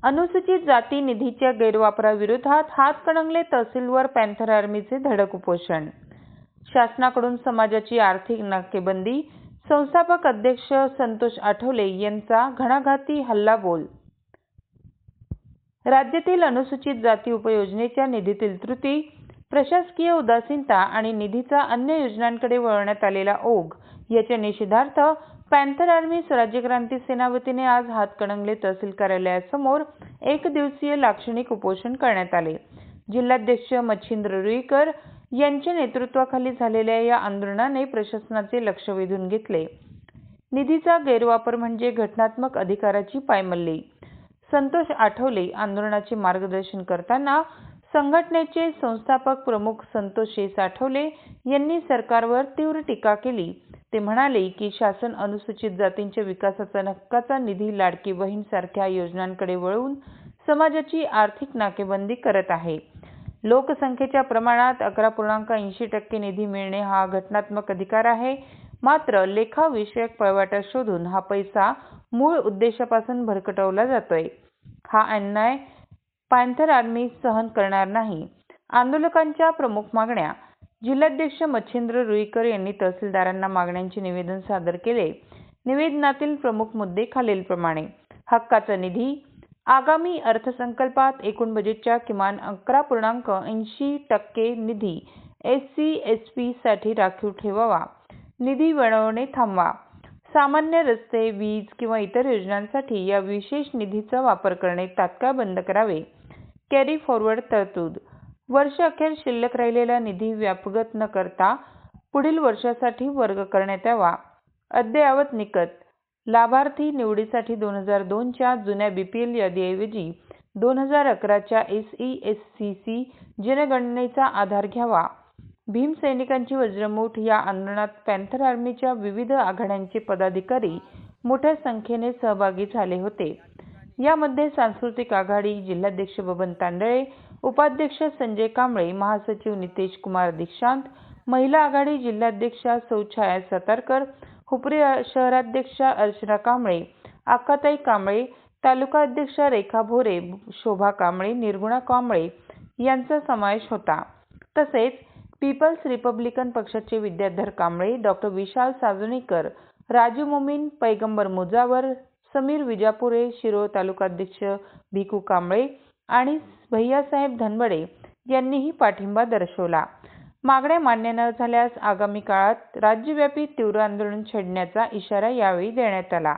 अनुसूचित जाती निधीच्या गैरवापराविरोधात हातकणंगले तहसीलवर पॅन्थर आर्मीचे धडक उपोषण। शासनाकडून समाजाची आर्थिक नाकेबंदी। संस्थापक अध्यक्ष संतोष आठवले यांचा घणाघाती हल्लाबोल। राज्यातील अनुसूचित जाती उपयोजनेच्या निधीतील त्रुटी, प्रशासकीय उदासीनता आणि निधीचा अन्य योजनांकडे वळवण्यात आलेला ओघ याच्या निषेधार्थ पॅन्थर आर्मी स्वराज्य क्रांती सेना वतीने आज हातकणंगले तहसील कार्यालयासमोर एक दिवसीय लाक्षणिक उपोषण करण्यात आले। जिल्हाध्यक्ष मच्छिंद्र रुईकर यांच्या नेतृत्वाखाली झालेल्या या आंदोलनाने प्रशासनाचे लक्ष वेधून घेतले। निधीचा गैरवापर म्हणजे घटनात्मक अधिकाराची पायमल्ली। संतोष आठवले आंदोलनाचे मार्गदर्शन करताना संघटनेचे संस्थापक प्रमुख संतोष आठवले यांनी सरकारवर तीव्र टीका केली। ते म्हणाले की शासन अनुसूचित जातींच्या विकासाचा हक्काचा निधी लाडकी बहीण सारख्या योजनांकडे वळवून समाजाची आर्थिक नाकेबंदी करत आहे। लोकसंख्येच्या प्रमाणात 11.80% निधी मिळणे हा घटनात्मक अधिकार आहे, मात्र लेखाविषयक पळवाटा शोधून हा पैसा मूळ उद्देशापासून भरकटवला जातोय। हा अन्याय पॅन्थर आर्मी सहन करणार नाही। आंदोलकांच्या प्रमुख मागण्या। जिल्हाध्यक्ष मच्छिंद्र रुईकर यांनी तहसीलदारांना मागण्यांचे निवेदन सादर केले। निवेदनातील प्रमुख मुद्दे खालीलप्रमाणे: हक्काचा निधी, आगामी अर्थसंकल्पात एकूण बजेटच्या किमान 11.80% निधी SC/ST साठी राखीव ठेवावा, निधी वळवणे थांबवा, सामान्य रस्ते, वीज किंवा इतर योजनांसाठी या विशेष निधीचा वापर करणे तात्काळ बंद करावे, कॅरी फॉरवर्ड तरतूद, वर्ष अखेर शिल्लक राहिलेला निधी व्यापगत न करता पुढील वर्षासाठी वर्ग करण्यात यावा, अद्ययावत निकष, लाभार्थी निवडीसाठी 2002 च्या जुन्या BPL यादीऐवजी 2011 च्या SESCC जनगणनेचा आधार घ्यावा। भीमसैनिकांची वज्रमूठ। या आंदोलनात पॅन्थर आर्मीच्या विविध आघाड्यांचे पदाधिकारी मोठ्या संख्येने सहभागी झाले होते। यामध्ये सांस्कृतिक आघाडी जिल्हाध्यक्ष बबन तांदळे, उपाध्यक्ष संजय कांबळे, महासचिव नितेश कुमार दीक्षांत, महिला आघाडी जिल्हाध्यक्षा सौ छाया सातारकर, हुपरी शहराध्यक्षा अर्चना कांबळे, अक्काताई कांबळे, तालुका अध्यक्षा रेखा भोरे, शोभा कांबळे, निर्गुणा कांबळे यांचा समावेश होता। तसेच पीपल्स रिपब्लिकन पक्षाचे विद्याधर कांबळे, डॉ. विशाल साजणीकर, राजू मोमीन, पैगंबर मुजावर, समीर विजापुरे, शिरोळ तालुकाध्यक्ष भिकू कांबळे आणि भैयासाहेब धनबडे यांनीही पाठिंबा दर्शवला। मागण्या मान्य न झाल्यास आगामी काळात राज्यव्यापी तीव्र आंदोलन छेडण्याचा इशारा यावेळी देण्यात आला।